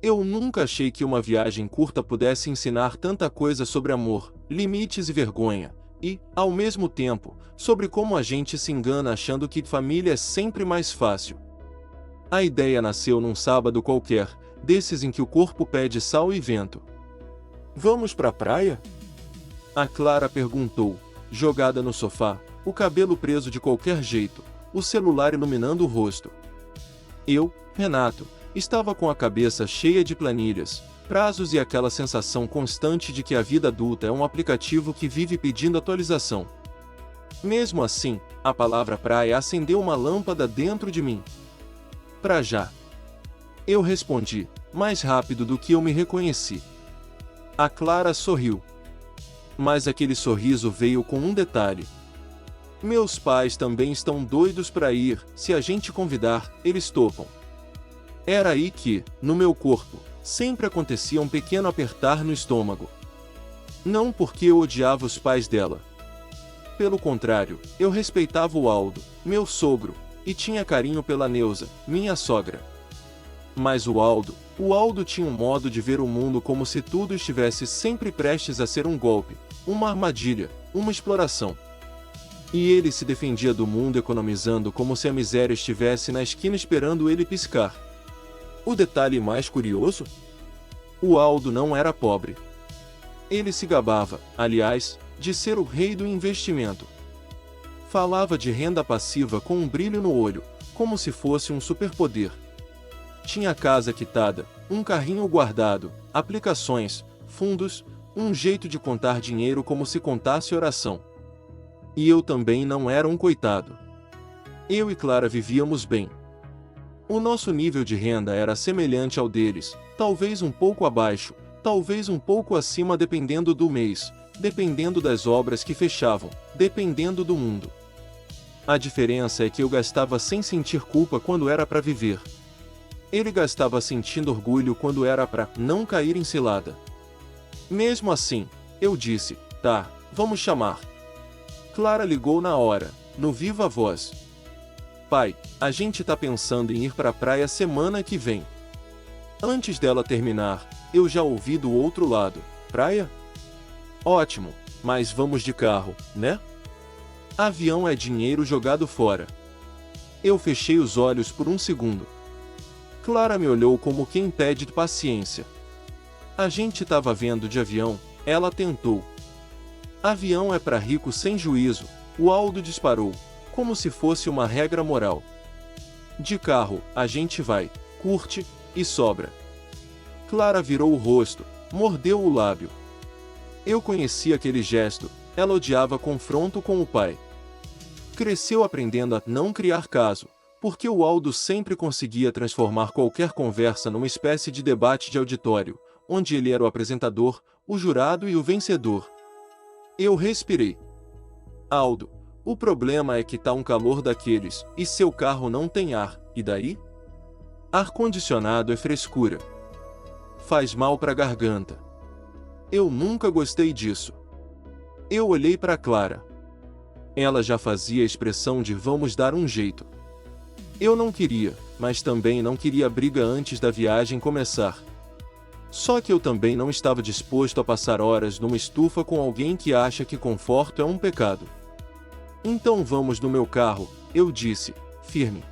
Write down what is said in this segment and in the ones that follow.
Eu nunca achei que uma viagem curta pudesse ensinar tanta coisa sobre amor, limites e vergonha, e, ao mesmo tempo, sobre como a gente se engana achando que família é sempre mais fácil. A ideia nasceu num sábado qualquer, desses em que o corpo pede sal e vento. Vamos pra praia? A Clara perguntou, jogada no sofá, o cabelo preso de qualquer jeito, o celular iluminando o rosto. Eu, Renato, estava com a cabeça cheia de planilhas, prazos e aquela sensação constante de que a vida adulta é um aplicativo que vive pedindo atualização. Mesmo assim, a palavra praia acendeu uma lâmpada dentro de mim. Pra já. Eu respondi, mais rápido do que eu me reconheci. A Clara sorriu. Mas aquele sorriso veio com um detalhe. Meus pais também estão doidos pra ir, se a gente convidar, eles topam. Era aí que, no meu corpo, sempre acontecia um pequeno apertar no estômago. Não porque eu odiava os pais dela. Pelo contrário, eu respeitava o Aldo, meu sogro, e tinha carinho pela Neuza, minha sogra. Mas o Aldo tinha um modo de ver o mundo como se tudo estivesse sempre prestes a ser um golpe, uma armadilha, uma exploração. E ele se defendia do mundo economizando como se a miséria estivesse na esquina esperando ele piscar. O detalhe mais curioso? O Aldo não era pobre. Ele se gabava, aliás, de ser o rei do investimento. Falava de renda passiva com um brilho no olho, como se fosse um superpoder. Tinha casa quitada, um carrinho guardado, aplicações, fundos, um jeito de contar dinheiro como se contasse oração. E eu também não era um coitado. Eu e Clara vivíamos bem. O nosso nível de renda era semelhante ao deles, talvez um pouco abaixo, talvez um pouco acima dependendo do mês, dependendo das obras que fechavam, dependendo do mundo. A diferença é que eu gastava sem sentir culpa quando era para viver. Ele gastava sentindo orgulho quando era para não cair em cilada. Mesmo assim, eu disse, tá, vamos chamar. Clara ligou na hora, no viva voz. Pai, a gente tá pensando em ir pra praia semana que vem. Antes dela terminar, eu já ouvi do outro lado, praia? Ótimo, mas vamos de carro, né? Avião é dinheiro jogado fora. Eu fechei os olhos por um segundo. Clara me olhou como quem pede paciência. A gente tava vendo de avião, ela tentou. Avião é pra rico sem juízo, o Aldo disparou, como se fosse uma regra moral. De carro, a gente vai, curte, e sobra. Clara virou o rosto, mordeu o lábio. Eu conhecia aquele gesto, ela odiava confronto com o pai. Cresceu aprendendo a não criar caso, porque o Aldo sempre conseguia transformar qualquer conversa numa espécie de debate de auditório, onde ele era o apresentador, o jurado e o vencedor. Eu respirei. Aldo, o problema é que tá um calor daqueles, e seu carro não tem ar, e daí? Ar-condicionado é frescura. Faz mal pra garganta. Eu nunca gostei disso. Eu olhei pra Clara. Ela já fazia a expressão de vamos dar um jeito. Eu não queria, mas também não queria briga antes da viagem começar. Só que eu também não estava disposto a passar horas numa estufa com alguém que acha que conforto é um pecado. Então vamos no meu carro, eu disse, firme.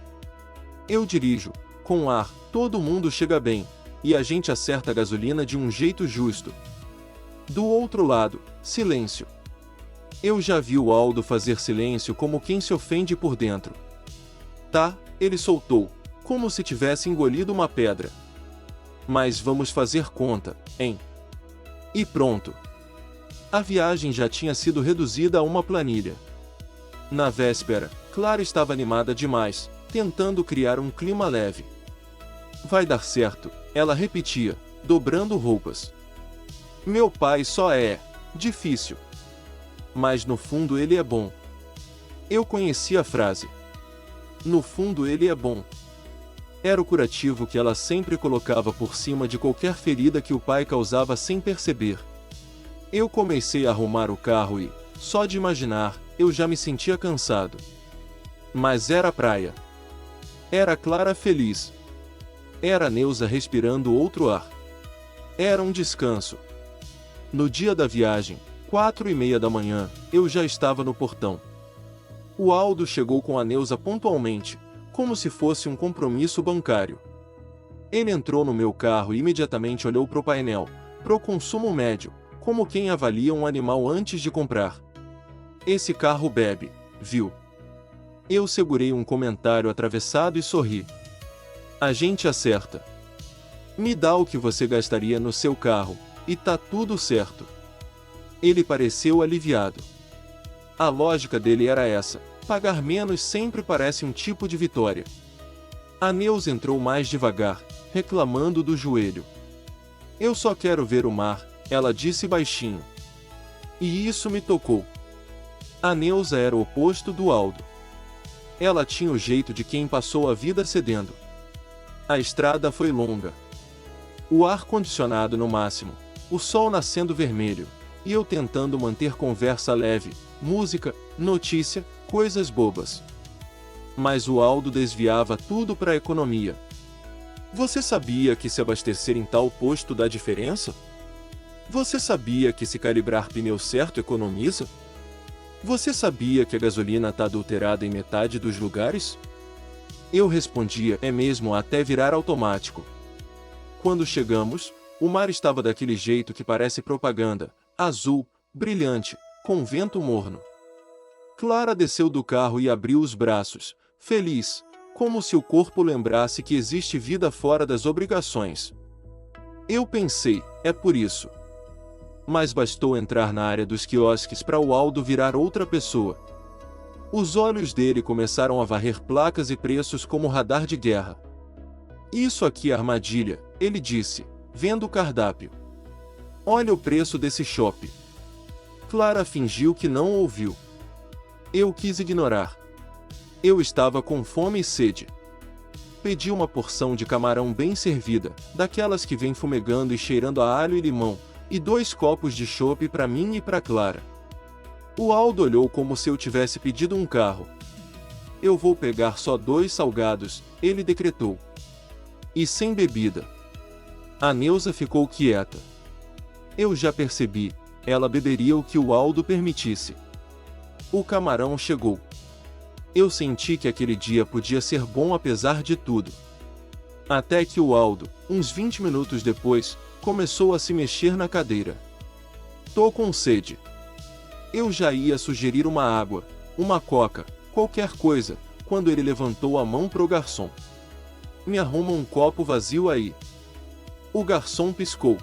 Eu dirijo, com ar, todo mundo chega bem, e a gente acerta a gasolina de um jeito justo. Do outro lado, silêncio. Eu já vi o Aldo fazer silêncio como quem se ofende por dentro. Tá, ele soltou, como se tivesse engolido uma pedra. Mas vamos fazer conta, hein? E pronto. A viagem já tinha sido reduzida a uma planilha. Na véspera, Clara estava animada demais, tentando criar um clima leve. Vai dar certo, ela repetia, dobrando roupas. Meu pai só é difícil. Mas no fundo ele é bom. Eu conhecia a frase. No fundo ele é bom. Era o curativo que ela sempre colocava por cima de qualquer ferida que o pai causava sem perceber. Eu comecei a arrumar o carro e, só de imaginar, eu já me sentia cansado. Mas era praia. Era Clara feliz. Era Neuza respirando outro ar. Era um descanso. No dia da viagem, 4h30 da manhã, eu já estava no portão. O Aldo chegou com a Neuza pontualmente, como se fosse um compromisso bancário. Ele entrou no meu carro e imediatamente olhou pro painel, pro consumo médio, como quem avalia um animal antes de comprar. Esse carro bebe, viu? Eu segurei um comentário atravessado e sorri. A gente acerta. Me dá o que você gastaria no seu carro, e tá tudo certo. Ele pareceu aliviado. A lógica dele era essa: pagar menos sempre parece um tipo de vitória. A Neuza entrou mais devagar, reclamando do joelho. Eu só quero ver o mar, ela disse baixinho. E isso me tocou. A Neuza era o oposto do Aldo. Ela tinha o jeito de quem passou a vida cedendo. A estrada foi longa. O ar-condicionado no máximo, o sol nascendo vermelho, e eu tentando manter conversa leve, música, notícia, coisas bobas. Mas o Aldo desviava tudo para a economia. Você sabia que se abastecer em tal posto dá diferença? Você sabia que se calibrar pneu certo economiza? Você sabia que a gasolina está adulterada em metade dos lugares? Eu respondia, é mesmo, até virar automático. Quando chegamos, o mar estava daquele jeito que parece propaganda, azul, brilhante, com vento morno. Clara desceu do carro e abriu os braços, feliz, como se o corpo lembrasse que existe vida fora das obrigações. Eu pensei, é por isso. Mas bastou entrar na área dos quiosques para o Aldo virar outra pessoa. Os olhos dele começaram a varrer placas e preços como radar de guerra. Isso aqui é armadilha, ele disse, vendo o cardápio. Olha o preço desse chopp. Clara fingiu que não ouviu. Eu quis ignorar. Eu estava com fome e sede. Pedi uma porção de camarão bem servida, daquelas que vem fumegando e cheirando a alho e limão, e 2 copos de chopp para mim e para Clara. O Aldo olhou como se eu tivesse pedido um carro. Eu vou pegar só 2 salgados, ele decretou. E sem bebida. A Neuza ficou quieta. Eu já percebi, ela beberia o que o Aldo permitisse. O camarão chegou. Eu senti que aquele dia podia ser bom apesar de tudo. Até que o Aldo, uns 20 minutos depois, começou a se mexer na cadeira. Tô com sede. Eu já ia sugerir uma água, uma coca, qualquer coisa, quando ele levantou a mão pro garçom. Me arruma um copo vazio aí. O garçom piscou.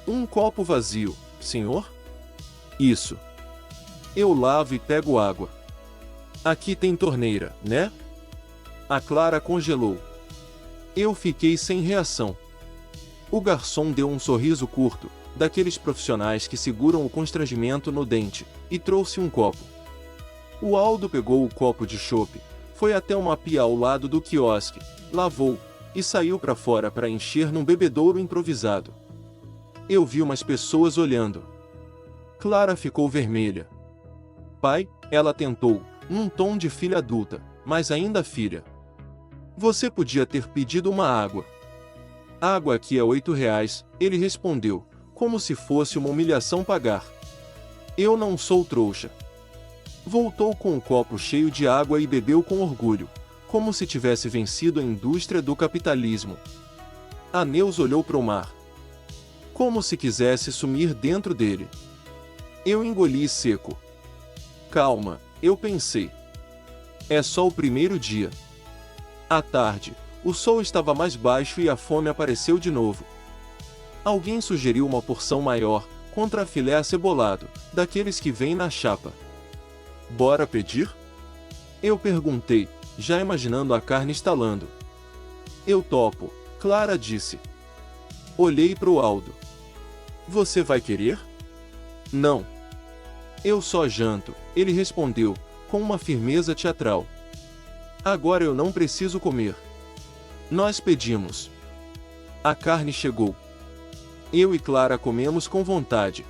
Um copo vazio, senhor? Isso. Eu lavo e pego água. Aqui tem torneira, né? A Clara congelou. Eu fiquei sem reação. O garçom deu um sorriso curto, daqueles profissionais que seguram o constrangimento no dente, e trouxe um copo. O Aldo pegou o copo de chopp, foi até uma pia ao lado do quiosque, lavou, e saiu para fora para encher num bebedouro improvisado. Eu vi umas pessoas olhando. Clara ficou vermelha. Pai, ela tentou, num tom de filha adulta, mas ainda filha. Você podia ter pedido uma água. Água aqui é R$8, ele respondeu, como se fosse uma humilhação pagar. Eu não sou trouxa. Voltou com o copo cheio de água e bebeu com orgulho, como se tivesse vencido a indústria do capitalismo. A Neuza olhou para o mar. Como se quisesse sumir dentro dele. Eu engoli seco. Calma, eu pensei. É só o primeiro dia. À tarde, o sol estava mais baixo e a fome apareceu de novo. Alguém sugeriu uma porção maior, contra filé acebolado, daqueles que vêm na chapa. Bora pedir? Eu perguntei, já imaginando a carne estalando. Eu topo, Clara disse. Olhei para o Aldo. Você vai querer? Não. Eu só janto, ele respondeu, com uma firmeza teatral. Agora eu não preciso comer. Nós pedimos. A carne chegou. Eu e Clara comemos com vontade.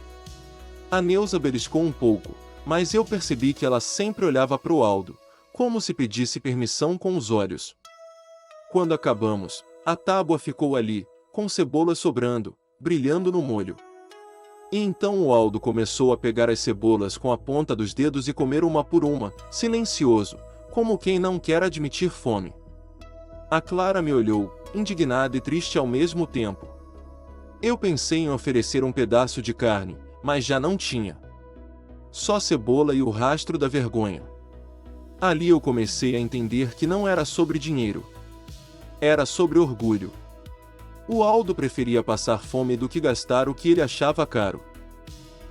A Neuza beliscou um pouco, mas eu percebi que ela sempre olhava para o Aldo, como se pedisse permissão com os olhos. Quando acabamos, A tábua ficou ali, com cebolas sobrando, brilhando no molho. E então o Aldo começou a pegar as cebolas com a ponta dos dedos e comer uma por uma, silencioso, como quem não quer admitir fome. A Clara me olhou, indignada e triste ao mesmo tempo. Eu pensei em oferecer um pedaço de carne, mas já não tinha. Só cebola e o rastro da vergonha. Ali eu comecei a entender que não era sobre dinheiro. Era sobre orgulho. O Aldo preferia passar fome do que gastar o que ele achava caro.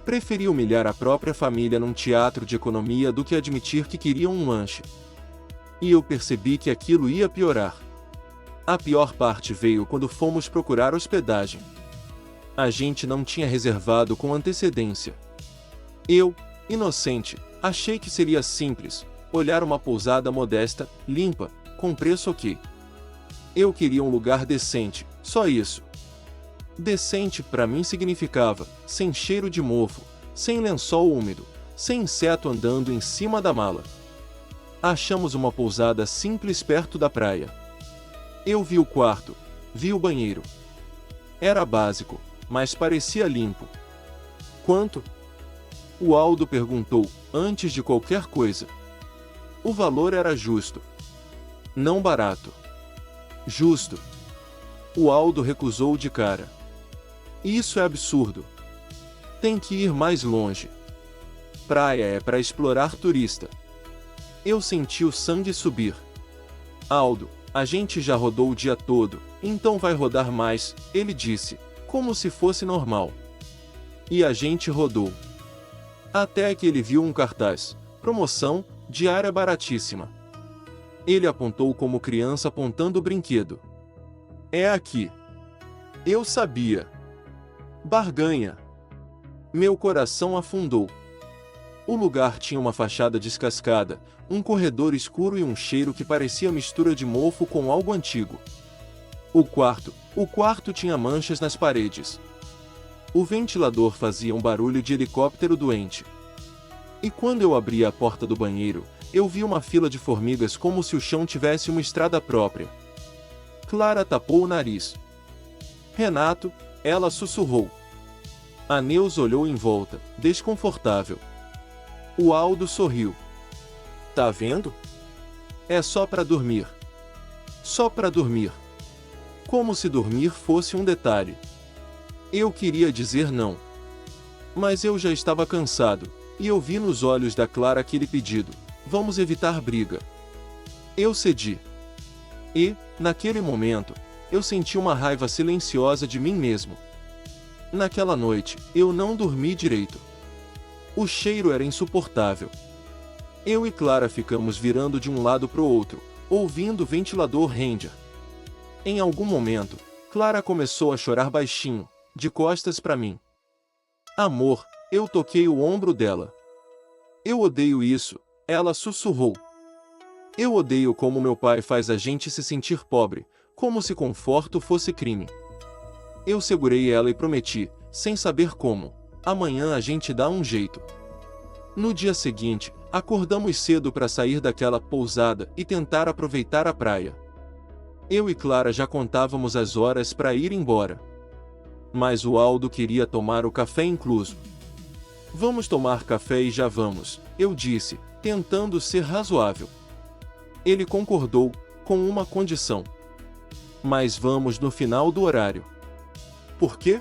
Preferia humilhar a própria família num teatro de economia do que admitir que queria um lanche. E eu percebi que aquilo ia piorar. A pior parte veio quando fomos procurar hospedagem. A gente não tinha reservado com antecedência. Eu, inocente, achei que seria simples, olhar uma pousada modesta, limpa, com preço ok. Eu queria um lugar decente, só isso. Decente para mim significava, sem cheiro de mofo, sem lençol úmido, sem inseto andando em cima da mala. Achamos uma pousada simples perto da praia. Eu vi o quarto, vi o banheiro. Era básico, mas parecia limpo. Quanto? O Aldo perguntou, antes de qualquer coisa. O valor era justo. Não barato. Justo. O Aldo recusou de cara. Isso é absurdo. Tem que ir mais longe. Praia é para explorar turista. Eu senti o sangue subir. Aldo, a gente já rodou o dia todo, então vai rodar mais, ele disse, como se fosse normal. E a gente rodou. Até que ele viu um cartaz, promoção, diária baratíssima. Ele apontou como criança apontando o brinquedo. É aqui. Eu sabia. Barganha. Meu coração afundou. O lugar tinha uma fachada descascada, um corredor escuro e um cheiro que parecia mistura de mofo com algo antigo. O quarto tinha manchas nas paredes. O ventilador fazia um barulho de helicóptero doente. E quando eu abri a porta do banheiro, eu vi uma fila de formigas como se o chão tivesse uma estrada própria. Clara tapou o nariz. Renato, ela sussurrou. A Neuza olhou em volta, desconfortável. O Aldo sorriu. Tá vendo? É só pra dormir. Só pra dormir. Como se dormir fosse um detalhe. Eu queria dizer não. Mas eu já estava cansado, e eu vi nos olhos da Clara aquele pedido: vamos evitar briga. Eu cedi. E, naquele momento, eu senti uma raiva silenciosa de mim mesmo. Naquela noite, eu não dormi direito. O cheiro era insuportável. Eu e Clara ficamos virando de um lado pro outro, ouvindo o ventilador ranger. Em algum momento, Clara começou a chorar baixinho, de costas para mim. Amor, eu toquei o ombro dela. Eu odeio isso, ela sussurrou. Eu odeio como meu pai faz a gente se sentir pobre, como se conforto fosse crime. Eu segurei ela e prometi, sem saber como, amanhã a gente dá um jeito. No dia seguinte, acordamos cedo para sair daquela pousada e tentar aproveitar a praia. Eu e Clara já contávamos as horas para ir embora. Mas o Aldo queria tomar o café incluso. Vamos tomar café e já vamos, eu disse, tentando ser razoável. Ele concordou, com uma condição. Mas vamos no final do horário. Por quê?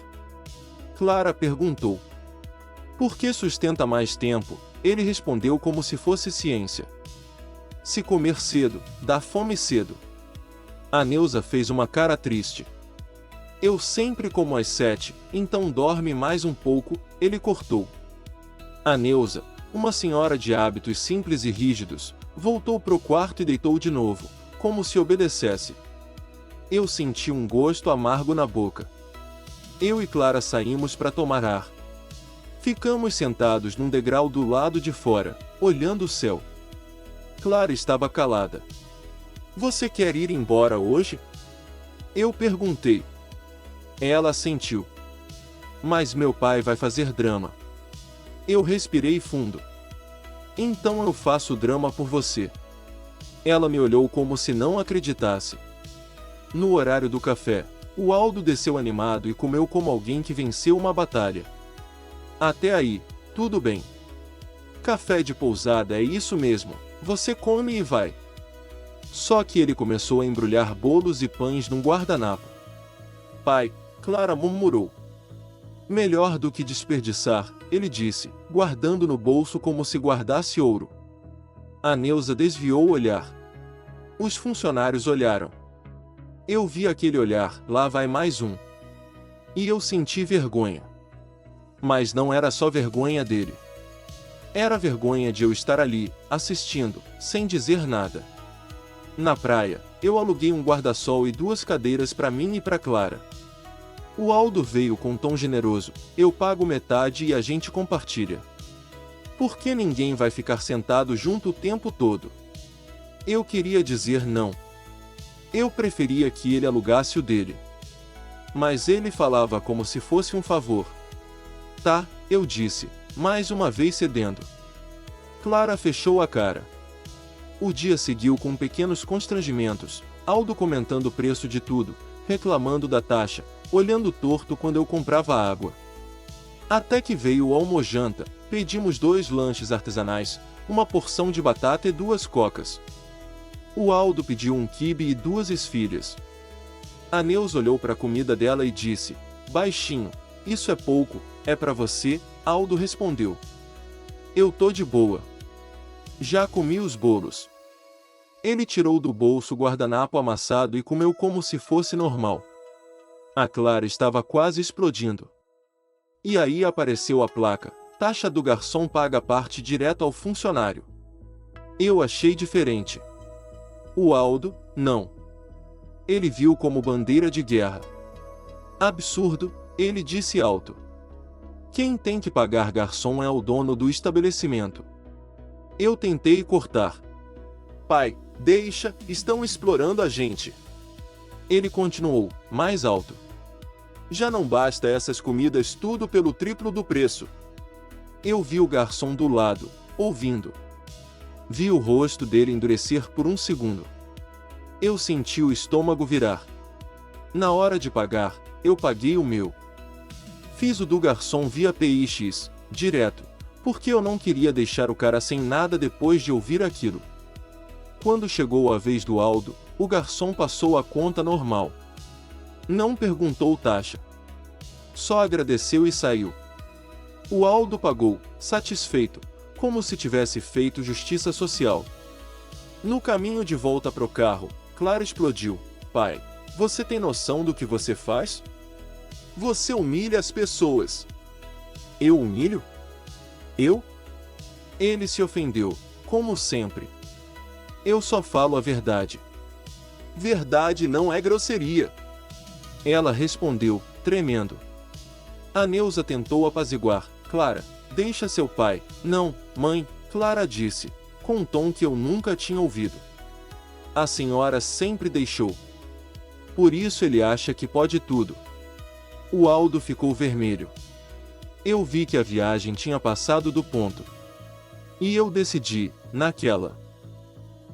Clara perguntou. Porque sustenta mais tempo, ele respondeu como se fosse ciência. Se comer cedo, dá fome cedo. A Neuza fez uma cara triste. Eu sempre como às 7, então dorme mais um pouco, ele cortou. A Neuza, uma senhora de hábitos simples e rígidos, voltou pro quarto e deitou de novo, como se obedecesse. Eu senti um gosto amargo na boca. Eu e Clara saímos para tomar ar. Ficamos sentados num degrau do lado de fora, olhando o céu. Clara estava calada. Você quer ir embora hoje? Eu perguntei. Ela assentiu. Mas meu pai vai fazer drama. Eu respirei fundo. Então eu faço drama por você. Ela me olhou como se não acreditasse. No horário do café, o Aldo desceu animado e comeu como alguém que venceu uma batalha. Até aí, tudo bem. Café de pousada é isso mesmo, você come e vai. Só que ele começou a embrulhar bolos e pães num guardanapo. Pai, Clara murmurou. Melhor do que desperdiçar, ele disse, guardando no bolso como se guardasse ouro. A Neuza desviou o olhar. Os funcionários olharam. Eu vi aquele olhar, lá vai mais um. E eu senti vergonha. Mas não era só vergonha dele. Era vergonha de eu estar ali, assistindo, sem dizer nada. Na praia, eu aluguei um guarda-sol e 2 cadeiras para mim e para Clara. O Aldo veio com um tom generoso, eu pago metade e a gente compartilha. Por que ninguém vai ficar sentado junto o tempo todo? Eu queria dizer não. Eu preferia que ele alugasse o dele. Mas ele falava como se fosse um favor. Tá, eu disse, mais uma vez cedendo. Clara fechou a cara. O dia seguiu com pequenos constrangimentos, Aldo comentando o preço de tudo, reclamando da taxa, olhando torto quando eu comprava água. Até que veio o almojanta, pedimos 2 lanches artesanais, uma porção de batata e 2 cocas. O Aldo pediu um quibe e 2 esfilhas. A Neuza olhou para a comida dela e disse, baixinho, isso é pouco, é para você, Aldo respondeu. Eu tô de boa. Já comi os bolos. Ele tirou do bolso o guardanapo amassado e comeu como se fosse normal. A Clara estava quase explodindo. E aí apareceu a placa, taxa do garçom paga parte direto ao funcionário. Eu achei diferente. O Aldo, não. Ele viu como bandeira de guerra. Absurdo, ele disse alto. Quem tem que pagar garçom é o dono do estabelecimento. Eu tentei cortar. Pai, deixa, estão explorando a gente. Ele continuou, mais alto. Já não basta essas comidas tudo pelo triplo do preço. Eu vi o garçom do lado, ouvindo. Vi o rosto dele endurecer por um segundo. Eu senti o estômago virar. Na hora de pagar, eu paguei o meu. Fiz o do garçom via PIX, direto, porque eu não queria deixar o cara sem nada depois de ouvir aquilo. Quando chegou a vez do Aldo, o garçom passou a conta normal. Não perguntou taxa. Só agradeceu e saiu. O Aldo pagou, satisfeito, como se tivesse feito justiça social. No caminho de volta pro carro, Clara explodiu. Pai, você tem noção do que você faz? Você humilha as pessoas. Eu humilho? Eu? Ele se ofendeu, como sempre. Eu só falo a verdade. Verdade não é grosseria. Ela respondeu, tremendo. A Neuza tentou apaziguar. Clara, deixa seu pai. Não, mãe, Clara disse, com um tom que eu nunca tinha ouvido. A senhora sempre deixou. Por isso ele acha que pode tudo. O Aldo ficou vermelho. Eu vi que a viagem tinha passado do ponto. E eu decidi, naquela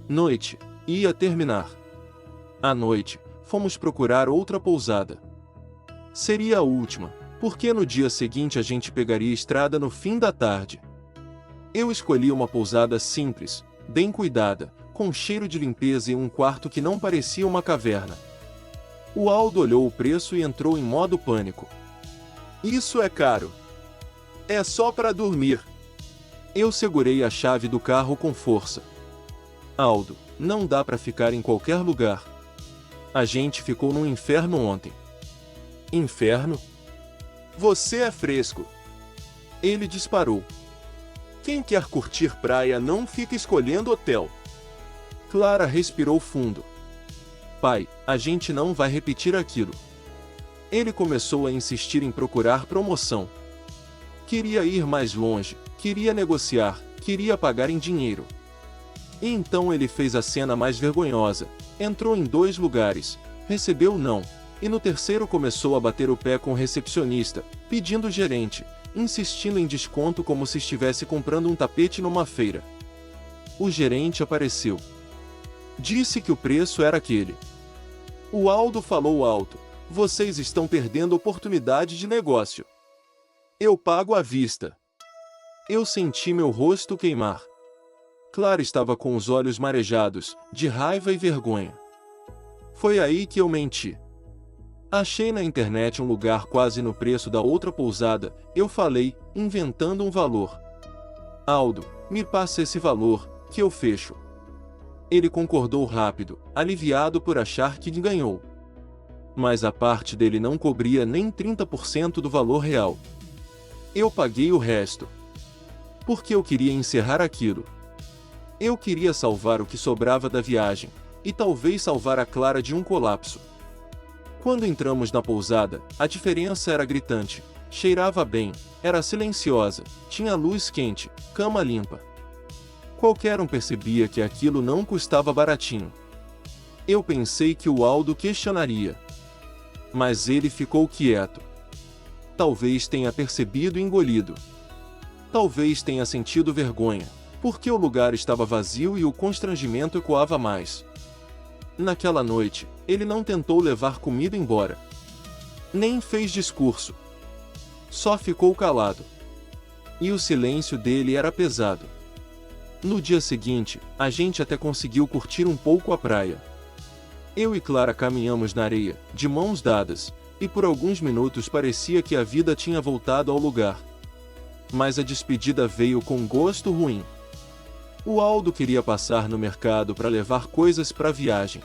noite, ia terminar. À noite, fomos procurar outra pousada. Seria a última, porque no dia seguinte a gente pegaria estrada no fim da tarde. Eu escolhi uma pousada simples, bem cuidada, com cheiro de limpeza e um quarto que não parecia uma caverna. O Aldo olhou o preço e entrou em modo pânico. Isso é caro. É só para dormir. Eu segurei a chave do carro com força. Aldo, não dá para ficar em qualquer lugar. A gente ficou num inferno ontem. Inferno? Você é fresco. Ele disparou. Quem quer curtir praia não fica escolhendo hotel. Clara respirou fundo. Pai, a gente não vai repetir aquilo. Ele começou a insistir em procurar promoção. Queria ir mais longe, queria negociar, queria pagar em dinheiro. E então ele fez a cena mais vergonhosa. Entrou em 2 lugares, recebeu não, e no terceiro começou a bater o pé com o recepcionista, pedindo gerente, insistindo em desconto como se estivesse comprando um tapete numa feira. O gerente apareceu. Disse que o preço era aquele. O Aldo falou alto. Vocês estão perdendo oportunidade de negócio. Eu pago à vista. Eu senti meu rosto queimar. Clara estava com os olhos marejados, de raiva e vergonha. Foi aí que eu menti. Achei na internet um lugar quase no preço da outra pousada, eu falei, inventando um valor. Aldo, me passa esse valor, que eu fecho. Ele concordou rápido, aliviado por achar que ganhou. Mas a parte dele não cobria nem 30% do valor real. Eu paguei o resto. Porque eu queria encerrar aquilo. Eu queria salvar o que sobrava da viagem, e talvez salvar a Clara de um colapso. Quando entramos na pousada, a diferença era gritante. Cheirava bem, era silenciosa, tinha luz quente, cama limpa. Qualquer um percebia que aquilo não custava baratinho. Eu pensei que o Aldo questionaria. Mas ele ficou quieto. Talvez tenha percebido e engolido. Talvez tenha sentido vergonha, porque o lugar estava vazio e o constrangimento ecoava mais. Naquela noite, ele não tentou levar comida embora. Nem fez discurso. Só ficou calado. E o silêncio dele era pesado. No dia seguinte, a gente até conseguiu curtir um pouco a praia. Eu e Clara caminhamos na areia, de mãos dadas, e por alguns minutos parecia que a vida tinha voltado ao lugar. Mas a despedida veio com gosto ruim. O Aldo queria passar no mercado para levar coisas para a viagem.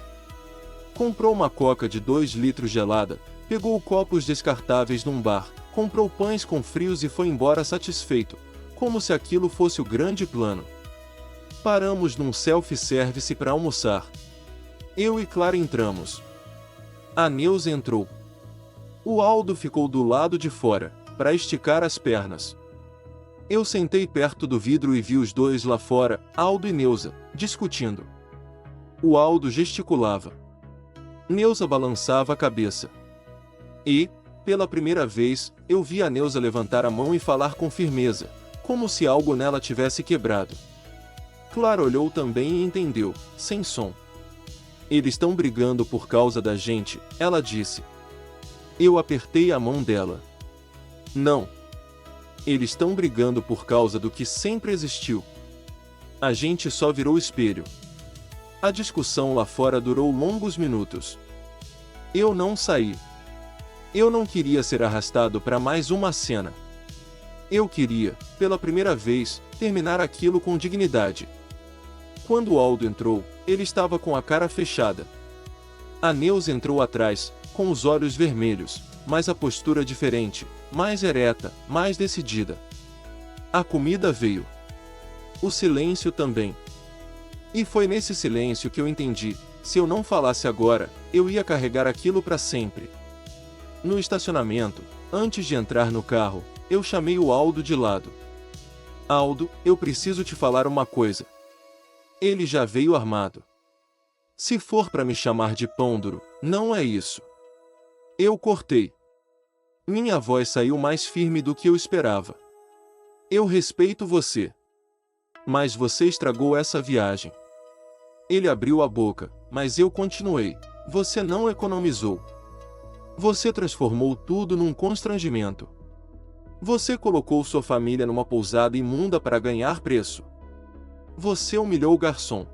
Comprou uma coca de 2 litros gelada, pegou copos descartáveis num bar, comprou pães com frios e foi embora satisfeito, como se aquilo fosse o grande plano. Paramos num self-service para almoçar. Eu e Clara entramos. A Neuza entrou. O Aldo ficou do lado de fora, para esticar as pernas. Eu sentei perto do vidro e vi os dois lá fora, Aldo e Neuza, discutindo. O Aldo gesticulava. Neuza balançava a cabeça. E, pela primeira vez, eu vi a Neuza levantar a mão e falar com firmeza, como se algo nela tivesse quebrado. Clara olhou também e entendeu, sem som. Eles estão brigando por causa da gente, ela disse. Eu apertei a mão dela. Não. Eles estão brigando por causa do que sempre existiu. A gente só virou espelho. A discussão lá fora durou longos minutos. Eu não saí. Eu não queria ser arrastado para mais uma cena. Eu queria, pela primeira vez, terminar aquilo com dignidade. Quando o Aldo entrou, ele estava com a cara fechada. A Neuza entrou atrás, com os olhos vermelhos, mas a postura diferente, mais ereta, mais decidida. A comida veio. O silêncio também. E foi nesse silêncio que eu entendi, se eu não falasse agora, eu ia carregar aquilo para sempre. No estacionamento, antes de entrar no carro, eu chamei o Aldo de lado. Aldo, eu preciso te falar uma coisa. Ele já veio armado. Se for para me chamar de pão duro, não é isso. Eu cortei. Minha voz saiu mais firme do que eu esperava. Eu respeito você. Mas você estragou essa viagem. Ele abriu a boca, mas eu continuei. Você não economizou. Você transformou tudo num constrangimento. Você colocou sua família numa pousada imunda para ganhar preço. Você humilhou o garçom.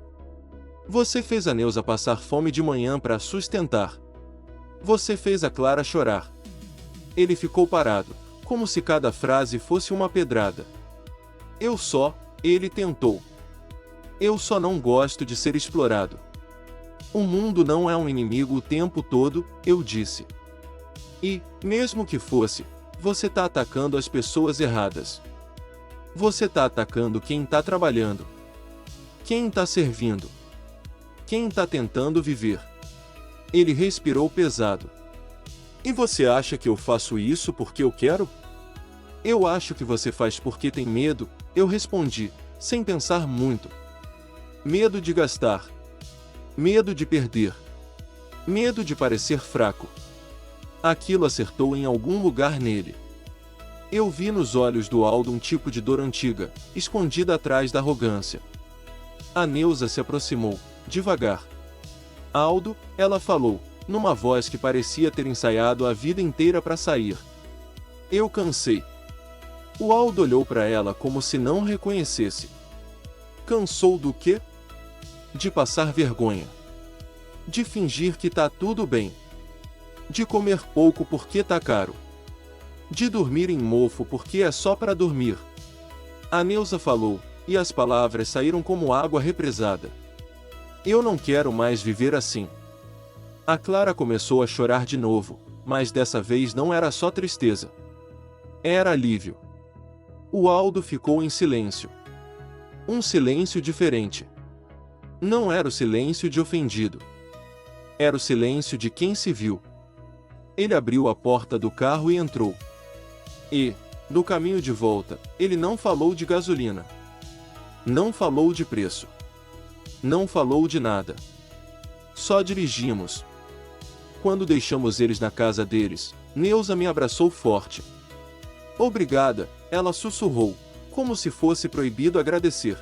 Você fez a Neuza passar fome de manhã para sustentar. Você fez a Clara chorar. Ele ficou parado, como se cada frase fosse uma pedrada. Ele tentou. Eu só não gosto de ser explorado. O mundo não é um inimigo o tempo todo, eu disse. E, mesmo que fosse, você tá atacando as pessoas erradas. Você tá atacando quem tá trabalhando. Quem tá servindo. Quem tá tentando viver. Ele respirou pesado. E você acha que eu faço isso porque eu quero? Eu acho que você faz porque tem medo, eu respondi, sem pensar muito. Medo de gastar. Medo de perder. Medo de parecer fraco. Aquilo acertou em algum lugar nele. Eu vi nos olhos do Aldo um tipo de dor antiga, escondida atrás da arrogância. A Neuza se aproximou, devagar. Aldo, ela falou, numa voz que parecia ter ensaiado a vida inteira para sair. Eu cansei. O Aldo olhou para ela como se não reconhecesse. Cansou do quê? De passar vergonha. De fingir que tá tudo bem. De comer pouco porque tá caro. De dormir em mofo porque é só para dormir. A Neuza falou, e as palavras saíram como água represada. Eu não quero mais viver assim. A Clara começou a chorar de novo, mas dessa vez não era só tristeza. Era alívio. O Aldo ficou em silêncio. Um silêncio diferente. Não era o silêncio de ofendido. Era o silêncio de quem se viu. Ele abriu a porta do carro e entrou. E, no caminho de volta, ele não falou de gasolina. Não falou de preço. Não falou de nada. Só dirigimos. Quando deixamos eles na casa deles, Neuza me abraçou forte. Obrigada, ela sussurrou, como se fosse proibido agradecer.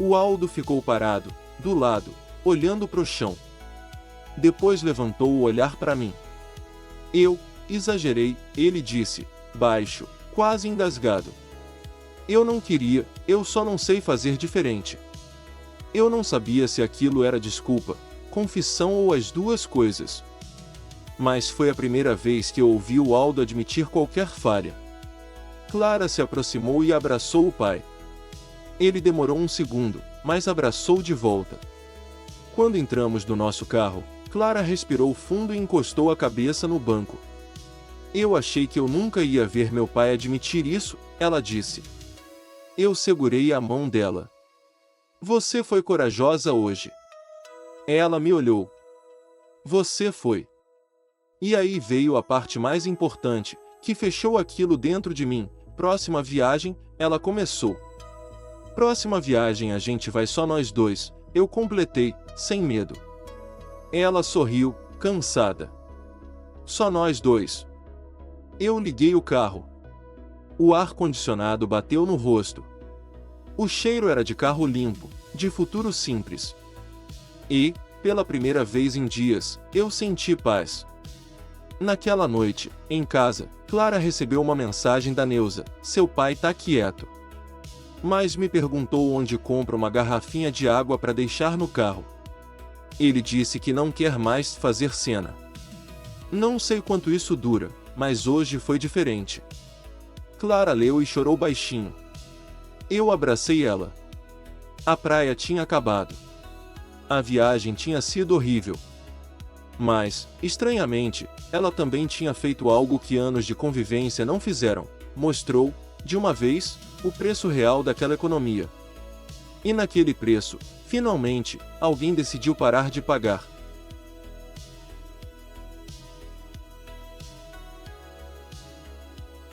O Aldo ficou parado, do lado, olhando pro chão. Depois levantou o olhar para mim. Eu exagerei, ele disse, baixo, quase engasgado. Eu não queria, eu só não sei fazer diferente. Eu não sabia se aquilo era desculpa, confissão ou as duas coisas. Mas foi a primeira vez que eu ouvi o Aldo admitir qualquer falha. Clara se aproximou e abraçou o pai. Ele demorou um segundo, mas abraçou de volta. Quando entramos no nosso carro, Clara respirou fundo e encostou a cabeça no banco. Eu achei que eu nunca ia ver meu pai admitir isso, ela disse. Eu segurei a mão dela. Você foi corajosa hoje. Ela me olhou. Você foi. E aí veio a parte mais importante, que fechou aquilo dentro de mim. Próxima viagem, ela começou. Próxima viagem a gente vai só nós dois, eu completei, sem medo. Ela sorriu, cansada. Só nós dois. Eu liguei o carro. O ar-condicionado bateu no rosto. O cheiro era de carro limpo, de futuro simples. E, pela primeira vez em dias, eu senti paz. Naquela noite, em casa, Clara recebeu uma mensagem da Neuza: seu pai tá quieto. Mas me perguntou onde compra uma garrafinha de água para deixar no carro. Ele disse que não quer mais fazer cena. Não sei quanto isso dura, mas hoje foi diferente. Clara leu e chorou baixinho. Eu abracei ela. A praia tinha acabado. A viagem tinha sido horrível. Mas, estranhamente, ela também tinha feito algo que anos de convivência não fizeram. Mostrou, de uma vez, o preço real daquela economia. E naquele preço, finalmente, alguém decidiu parar de pagar.